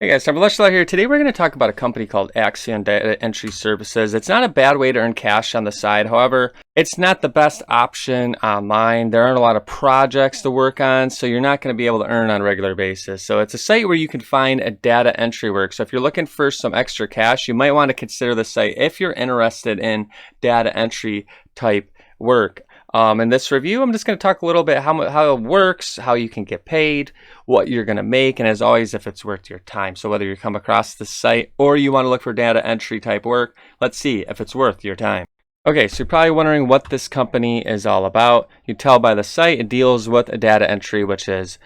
Hey guys, Tom Blushlow here. Today we're going to talk about a company called Axion Data Entry Services. It's not a bad way to earn cash on the side. However, it's not the best option online. There aren't a lot of projects to work on, so you're not going to be able to earn on a regular basis. So it's a site where you can find a data entry work. So if you're looking for some extra cash, you might want to consider the site if you're interested in data entry type work. In this review, I'm just going to talk a little bit how it works, how you can get paid, what you're going to make, and as always, if it's worth your time. So whether you come across the site or you want to look for data entry type work, let's see if it's worth your time. Okay, so you're probably wondering what this company is all about. You tell by the site, it deals with a data entry, which is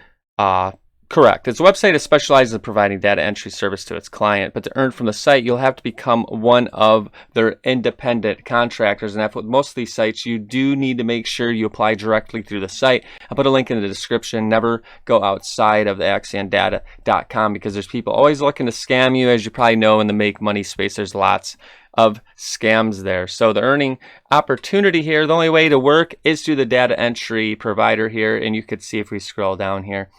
correct. Its website is specialized in providing data entry service to its client, but to earn from the site, you'll have to become one of their independent contractors. And that's with most of these sites, you do need to make sure you apply directly through the site. I'll put a link in the description. Never go outside of the axiondata.com because there's people always looking to scam you. As you probably know, in the make money space, there's lots of scams there. So the earning opportunity here, the only way to work is through the data entry provider here. And you could see if we scroll down here.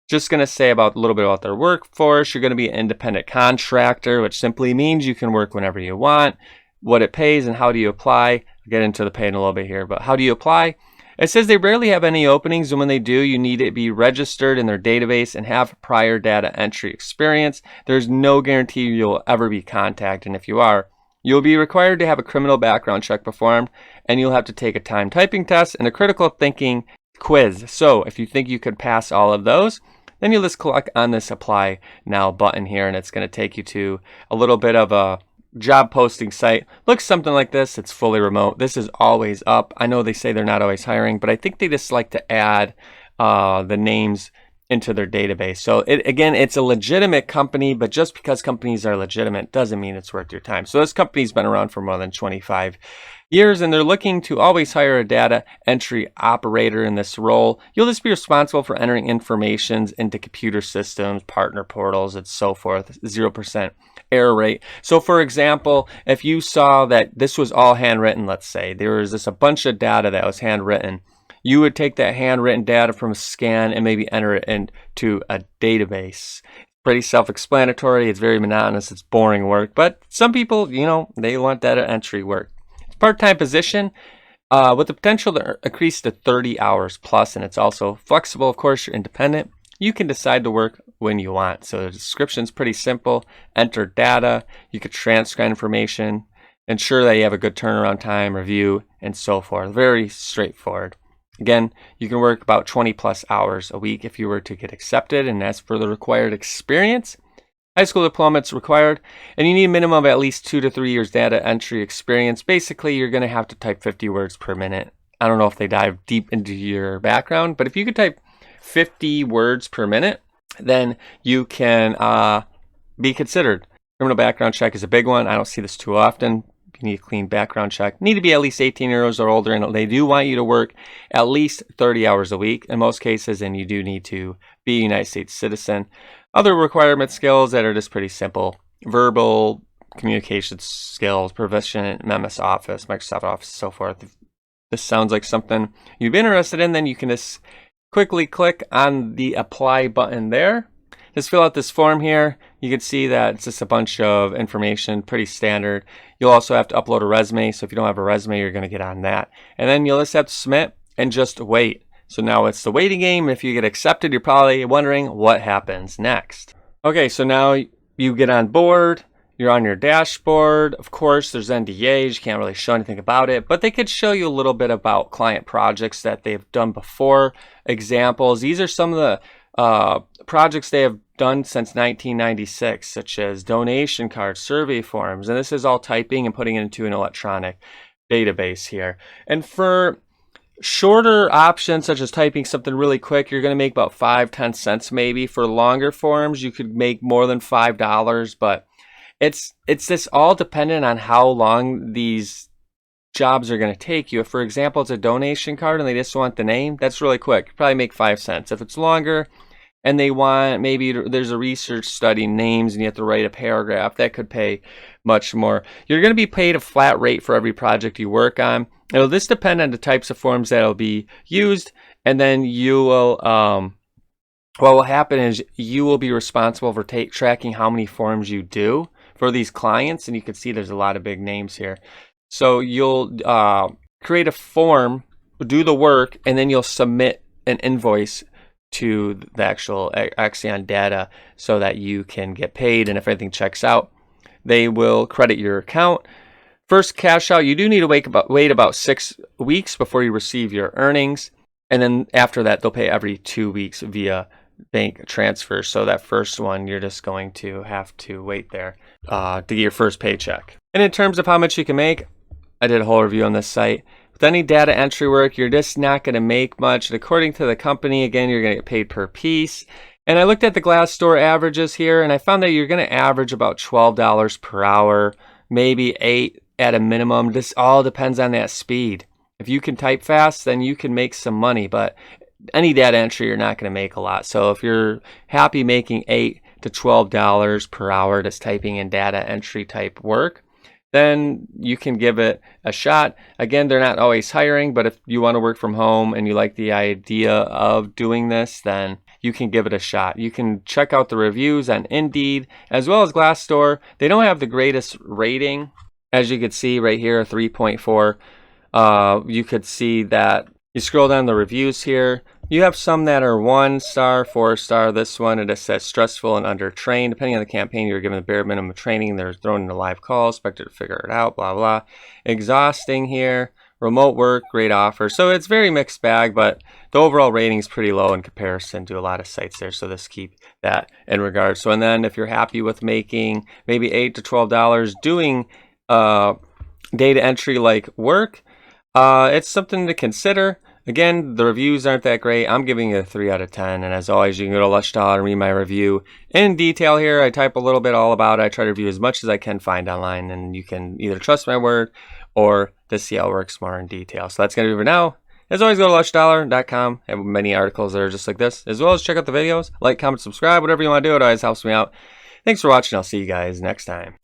Just going to say a little bit about their workforce. You're going to be an independent contractor, which simply means you can work whenever you want. What it pays and how do you apply? I'll get into the pay in a little bit here, but how do you apply? It says they rarely have any openings, and when they do, you need to be registered in their database and have prior data entry experience. There's no guarantee you'll ever be contacted, and if you are, you'll be required to have a criminal background check performed, and you'll have to take a time typing test and a critical thinking quiz. So if you think you could pass all of those, then you'll just click on this apply now button here, and it's going to take you to a little bit of a job posting site. Looks something like this. It's fully remote. This is always up. I know they say they're not always hiring, but I think they just like to add the names into their database. So again, it's a legitimate company, but just because companies are legitimate doesn't mean it's worth your time. So this company's been around for more than 25 years, and they're looking to always hire a data entry operator in this role. You'll just be responsible for entering information into computer systems, partner portals, and so forth. 0% error rate. So for example, if you saw that this was all handwritten, let's say there was just a bunch of data that was handwritten, you would take that handwritten data from a scan and maybe enter it into a database. Pretty self-explanatory. It's very monotonous. It's boring work, but some people, they want data entry work. It's a part-time position with the potential to increase to 30 hours plus, and it's also flexible. Of course, you're independent. You can decide to work when you want. So the description is pretty simple. Enter data. You could transcribe information, ensure that you have a good turnaround time, review, and so forth. Very straightforward. Again, you can work about 20 plus hours a week if you were to get accepted, and as for the required experience, high school diploma is required, and you need a minimum of at least 2 to 3 years data entry experience. Basically, you're going to have to type 50 words per minute. I don't know if they dive deep into your background, but if you could type 50 words per minute, then you can be considered. Criminal background check is a big one. I don't see this too often. You need a clean background check. Need to be at least 18 years or older, and they do want you to work at least 30 hours a week in most cases, and you do need to be a United States citizen. Other requirement skills that are just pretty simple: verbal communication skills, proficient in MS Office, Microsoft Office, so forth. If this sounds like something you'd be interested in, then you can just quickly click on the apply button there. Just fill out this form here. You can see that it's just a bunch of information, pretty standard. You'll also have to upload a resume. So if you don't have a resume, you're going to get on that. And then you'll just have to submit and just wait. So now it's the waiting game. If you get accepted, you're probably wondering what happens next. Okay, so now you get on board. You're on your dashboard. Of course, there's NDAs. You can't really show anything about it, but they could show you a little bit about client projects that they've done before. Examples. These are some of the projects they have done since 1996, such as donation cards, survey forms, and this is all typing and putting it into an electronic database here. And for shorter options, such as typing something really quick, you're going to make about 5-10 cents maybe. For longer forms, you could make more than $5, but it's just all dependent on how long these jobs are going to take you. If, for example, it's a donation card and they just want the name, that's really quick. You probably make 5 cents. If it's longer, and they want, maybe there's a research study, names, and you have to write a paragraph, that could pay much more. You're going to be paid a flat rate for every project you work on. It'll just depend on the types of forms that'll be used, and then you will what will happen is you will be responsible for tracking how many forms you do for these clients. And you can see there's a lot of big names here. So you'll create a form, do the work, and then you'll submit an invoice to the actual Axion data so that you can get paid. And if everything checks out, they will credit your account. First cash out, you do need to wait about 6 weeks before you receive your earnings. And then after that, they'll pay every 2 weeks via bank transfer. So that first one, you're just going to have to wait there to get your first paycheck. And in terms of how much you can make, I did a whole review on this site. With any data entry work, you're just not going to make much. And according to the company, again, you're going to get paid per piece. And I looked at the Glassdoor averages here, and I found that you're going to average about $12 per hour, maybe $8 at a minimum. This all depends on that speed. If you can type fast, then you can make some money, but any data entry, you're not going to make a lot. So if you're happy making $8 to $12 per hour just typing in data entry type work, then you can give it a shot. Again, they're not always hiring, but if you want to work from home and you like the idea of doing this, then you can give it a shot. You can check out the reviews on Indeed as well as Glassdoor. They don't have the greatest rating. As you can see right here, 3.4. You could see that you scroll down the reviews here. You have some that are 1 star, 4 star. This one, it just says stressful and undertrained. Depending on the campaign, you're given the bare minimum of training. They're thrown into live calls, expected to figure it out, blah, blah. Exhausting here. Remote work, great offer. So it's very mixed bag, but the overall rating is pretty low in comparison to a lot of sites there. So let's keep that in regard. So, and then if you're happy with making maybe $8 to $12 doing data entry like work, it's something to consider. Again, the reviews aren't that great. I'm giving it a 3 out of 10. And as always, you can go to Lush.com and read my review in detail here. I type a little bit all about it. I try to review as much as I can find online. And you can either trust my word or to see how it works more in detail. So that's going to be it for now. As always, go to Lush.com. I have many articles that are just like this. As well as check out the videos. Like, comment, subscribe, whatever you want to do. It always helps me out. Thanks for watching. I'll see you guys next time.